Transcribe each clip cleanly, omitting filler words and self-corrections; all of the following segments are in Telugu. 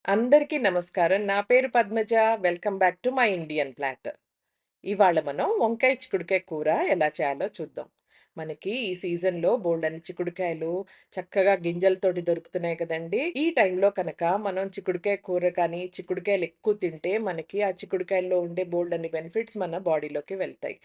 అందరికీ నమస్కారం. నా పేరు Padmaja. Welcome back to my Indian platter. ఇవాళ మనం వంకాయ చిక్కుడుకాయ కూర ఎలా చేయాలో చూద్దాం. మనకి ఈ సీజన్‌లో బోలెడన్ని చిక్కుడుకాయలు చక్కగా గింజలతోటి దొరుకుతున్నాయి కదండీ! ఈ టైంలో కనుక మనం చిక్కుడుకాయ కూర కానీ, చిక్కుడుకాయలు ఎక్కువ తింటే మనకి ఆ చిక్కుడుకాయల్లో ఉండే బోలెడన్ని బెనిఫిట్స్ మన బాడీలోకి వెళ్తాయి.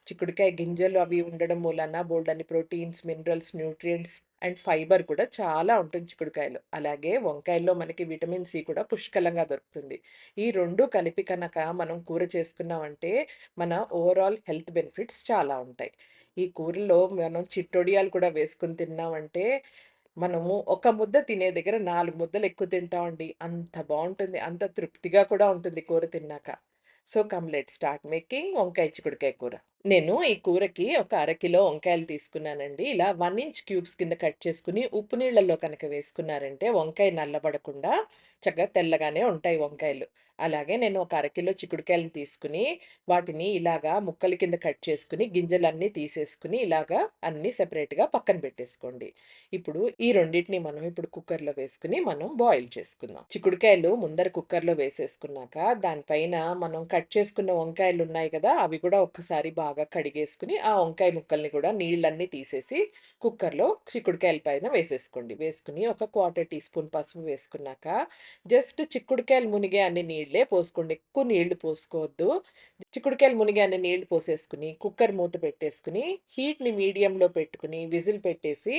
చిక్కుడుకాయ గింజలు అవి ఉండడం మూలాన బోలెడన్ని proteins, minerals, nutrients and fibre కూడా చాలా ఉంటుంది చిక్కుడుకాయలో. అలాగే వంకాయల్లో మనకి విటమిన్ సి కూడా పుష్కలంగా దొరుకుతుంది. ఈ 2 కలిపి కనుక మనం కూర చేసుకున్నామంటే మన ఓవరాల్ హెల్త్ బెనిఫిట్స్ చాలా ఉంటాయి. ఈ కూరలో మనం చిట్టొడియాలు కూడా వేసుకొని తిన్నామంటే, మనము ఒక ముద్ద తినే దగ్గర 4 ముద్దలు ఎక్కువ తింటామండి. అంత బావుంటుంది. అంత తృప్తిగా కూడా ఉంటుంది కూర తిన్నాక. So, come let's start making వంకాయ చిక్కుడుకాయ కూర. నేను ఈ కూరకి ఒక అరకిలో వంకాయలు తీసుకున్నానండి. ఇలా 1 ఇంచ్ క్యూబ్స్ కింద కట్ చేసుకొని, ఉప్పు నీళ్ళల్లో కనుక వేసుకున్నారంటే వంకాయ నల్లబడకుండా చక్కగా తెల్లగానే ఉంటాయి వంకాయలు. అలాగే నేను ఒక అరకిలో చిక్కుడుకాయలను తీసుకొని, వాటిని ఇలాగా ముక్కల కింద కట్ చేసుకొని, గింజలన్నీ తీసేసుకొని, ఇలాగా అన్నీ సెపరేట్‌గా పక్కన పెట్టేసుకోండి. ఇప్పుడు ఈ రెండిటిని మనం ఇప్పుడు కుక్కర్‌లో వేసుకొని మనం బాయిల్ చేసుకుందాం. చిక్కుడుకాయలు ముందర కుక్కర్‌లో వేసేసుకున్నాక, దానిపైన మనం కట్ చేసుకున్న వంకాయలున్నాయి కదా! అవి కూడా ఒక్కసారి బాగా కడిగేసుకొని, ఆ వంకాయ ముక్కల్ని కూడా నీళ్ళన్నీ తీసేసి కుక్కర్‌లో చిక్కుడుకాయల పైన వేసేసుకోండి. వేసుకొని ఒక 1/4 టీ స్పూన్ పసుపు వేసుకున్నాక, జస్ట్ చిక్కుడుకాయలు మునిగే అన్ని నీళ్ళే పోసుకోండి. ఎక్కువ నీళ్లు పోసుకోవద్దు. చిక్కుడుకాయలు మునిగే అన్ని నీళ్లు పోసేసుకొని, కుక్కర్ మూత పెట్టేసుకొని, హీట్‌ని మీడియంలో పెట్టుకొని, విజిల్ పెట్టేసి,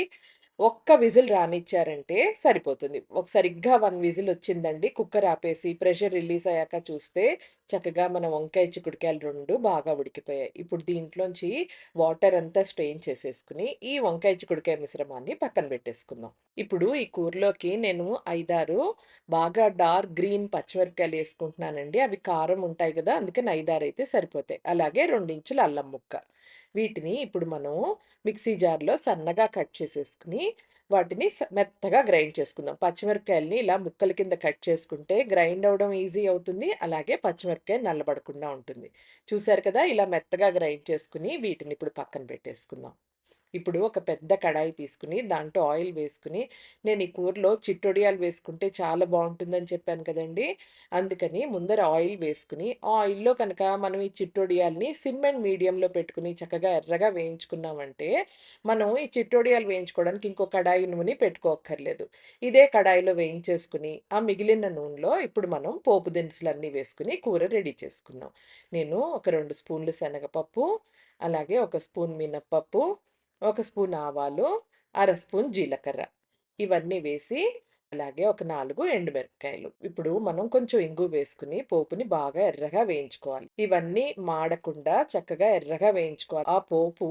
ఒక్క విజిల్ రానిచ్చారంటే సరిపోతుంది. సరిగ్గా 1 విజిల్ వచ్చిందండి. కుక్కర్ ఆపేసి ప్రెషర్ రిలీజ్ అయ్యాక చూస్తే చక్కగా మన వంకాయ, చిక్కుడుకాయలు 2 బాగా ఉడికిపోయాయి. ఇప్పుడు దీంట్లోంచి వాటర్ అంతా స్ట్రెయిన్ చేసేసుకొని, ఈ వంకాయ, చిక్కుడుకాయ మిశ్రమాన్ని పక్కన పెట్టేసుకుందాం. ఇప్పుడు ఈ కూరలోకి నేను 5, 6 బాగా డార్క్ గ్రీన్ పచ్చిమిరపకాయలేసుకుంటున్నానండి. అవి కారం ఉంటాయి గదా! అందుకని 5, 6 అయితే సరిపోతాయి. అలాగే 2 ఇంచుల అల్లం ముక్క. వీటిని ఇప్పుడు మనం మిక్సీ జార్‌లో సన్నగా కట్ చేసేసుకొని, వాటిని మెత్తగా గ్రైండ్ చేసుకుందాం. పచ్చిమిరపకాయలని ఇలా ముక్కల కింద కట్ చేసుకుంటే గ్రైండ్ అవ్వడం ఈజీ అవుతుంది. అలాగే పచ్చిమిరపకాయ నల్లబడకుండా ఉంటుంది. చూసారు కదా! ఇలా మెత్తగా గ్రైండ్ చేసుకొని, వీటిని ఇప్పుడు పక్కన పెట్టేసుకుందాం. ఇప్పుడు ఒక పెద్ద కడాయి తీసుకొని, దాంట్లో ఆయిల్ వేసుకొని, నేను ఈ కూరలో చిట్టొడియాలు వేసుకుంటే చాలా బావుంటుందని చెప్పాను కదండీ! అందుకని ముందర ఆయిల్ వేసుకొని, ఆ ఆయిల్‌లో కనుక మనం ఈ చిట్టొడియాల్ని సిమ్ అండ్ మీడియంలో పెట్టుకొని చక్కగా ఎర్రగా వేయించుకున్నామంటే, మనం ఈ చిట్టొడియాలు వేయించుకోవడానికి ఇంకో కడాయి నూనె పెట్టుకోక్కర్లేదు. ఇదే కడాయిలో వేయించేసుకొని, ఆ మిగిలిన నూనెలో ఇప్పుడు మనం పోపు దినుసులన్నీ వేసుకొని కూర రెడీ చేసుకుందాం. నేను ఒక 2 స్పూన్లు శనగపప్పు, అలాగే ఒక స్పూన్ మినపప్పు, ఒక స్పూన్ ఆవాలు, అర స్పూన్ జీలకర్ర ఇవన్నీ వేసి, అలాగే ఒక 4 ఎండుమిరపకాయలు. ఇప్పుడు మనం కొంచెం ఇంగువ వేసుకొని పోపుని బాగా ఎర్రగా వేయించుకోవాలి. ఇవన్నీ మాడకుండా చక్కగా ఎర్రగా వేయించుకోవాలి. ఆ పోపు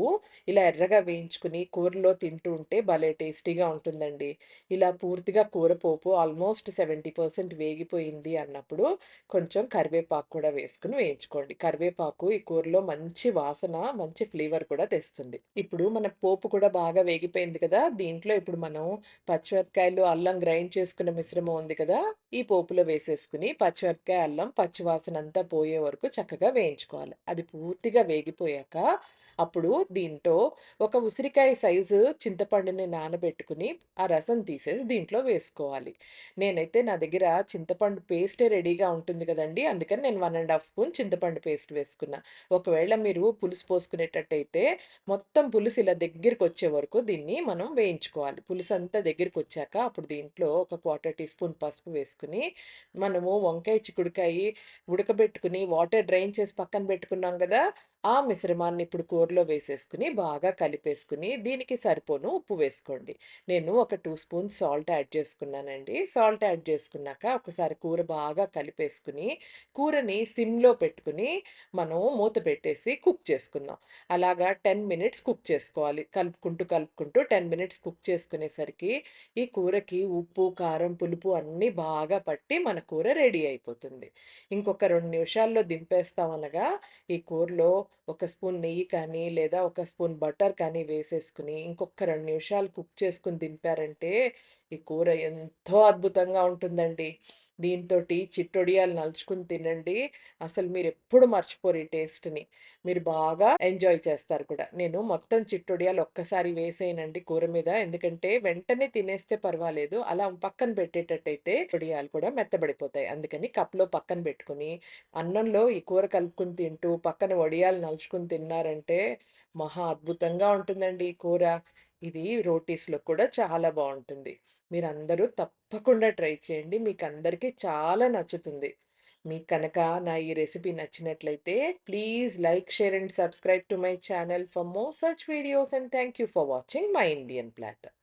ఇలా ఎర్రగా వేయించుకొని కూరలో తింటూ ఉంటే భలే టేస్టీగా ఉంటుందండి. ఇలా పూర్తిగా కూర పోపు ఆల్మోస్ట్ 70% వేగిపోయింది అన్నప్పుడు కొంచెం కరివేపాకు కూడా వేసుకొని వేయించుకోండి. కరివేపాకు ఈ కూరలో మంచి వాసన, మంచి ఫ్లేవర్ కూడా తెస్తుంది. ఇప్పుడు మన పోపు కూడా బాగా వేగిపోయింది కదా! దీంట్లో ఇప్పుడు మనం పచ్చిమిరపకాయలు, అల్లం గ్రైండ్ చేసుకున్న మిశ్రమం ఉంది కదా! ఈ పోపులో వేసేసుకొని పచ్చిమిరపకాయ, అల్లం పచ్చివాసనంతా పోయే వరకు చక్కగా వేయించుకోవాలి. అది పూర్తిగా వేగిపోయాక అప్పుడు దీంట్లో ఒక ఉసిరికాయ సైజు చింతపండుని నానబెట్టుకొని, ఆ రసం తీసేసి దీంట్లో వేసుకోవాలి. నేనైతే నా దగ్గర చింతపండు పేస్టే రెడీగా ఉంటుంది కదండీ! అందుకని నేను 1 ½ స్పూన్ చింతపండు పేస్ట్ వేసుకున్నా. ఒకవేళ మీరు పులుసు పోసుకునేటట్టయితే మొత్తం పులుసు ఇలా దగ్గరికొచ్చే వరకు దీన్ని మనం వేయించుకోవాలి. పులుసంతా దగ్గరికొచ్చాక అప్పుడు దీంట్లో ఒక 1/4 టీ స్పూన్ పసుపు వేసుకొని, మనము వంకాయ, చిక్కుడుకాయి ఉడకబెట్టుకొని వాటర్ డ్రైన్ చేసి పక్కన పెట్టుకున్నాం గదా! ఆ మిశ్రమాన్ని ఇప్పుడు కూరలో వేసేసుకొని బాగా కలిపేసుకొని, దీనికి సరిపోను ఉప్పు వేసుకోండి. నేను ఒక 2 స్పూన్స్ సాల్ట్ యాడ్ చేసుకున్నానండి. సాల్ట్ యాడ్ చేసుకున్నాక ఒకసారి కూర బాగా కలిపేసుకొని, కూరని సిమ్‌లో పెట్టుకొని మనం మూత పెట్టేసి కుక్ చేసుకుందాం. అలాగా 10 మినిట్స్ కుక్ చేసుకోవాలి. కలుపుకుంటూ 10 మినిట్స్ కుక్ చేసుకునేసరికి ఈ కూరకి ఉప్పు, కారం, పులుపు అన్నీ బాగా పట్టి మన కూర రెడీ అయిపోతుంది. ఇంకొక 2 నిమిషాల్లో దింపేస్తాం అనగా ఈ కూరలో ఒక స్పూన్ నెయ్యి కానీ, లేదా ఒక స్పూన్ బటర్ కానీ వేసేసుకొని, ఇంకొక 2 నిమిషాలు కుక్ చేసుకొని దింపారంటే, ఈ కూర ఎంతో అద్భుతంగా ఉంటుందండి. దీనితోటి చిట్టొడియాలు నలుచుకొని తినండి. అసలు మీరెప్పుడు మర్చిపోరు ఈ టేస్ట్‌ని. మీరు బాగా ఎంజాయ్ చేస్తారు కూడా. నేను మొత్తం చిట్టొడియాలు ఒక్కసారి వేసేయనండి కూర మీద. ఎందుకంటే వెంటనే తినేస్తే పర్వాలేదు. అలా పక్కన పెట్టేటట్టయితే వడియాలు కూడా మెత్తబడిపోతాయి. అందుకని కప్‌లో పక్కన పెట్టుకొని, అన్నంలో ఈ కూర కలుపుకొని తింటూ, పక్కన వడియాలు నలుచుకొని తిన్నారంటే మహా అద్భుతంగా ఉంటుందండి ఈ కూర. ఇది రోటీస్‌లో కూడా చాలా బావుంటుంది. మీరందరూ తప్పకుండా ట్రై చేయండి. మీకందరికీ చాలా నచ్చుతుంది. మీకు కనుక నా ఈ రెసిపీ నచ్చినట్లయితే please like, share and subscribe to my channel for more such videos and thank you for watching my Indian platter.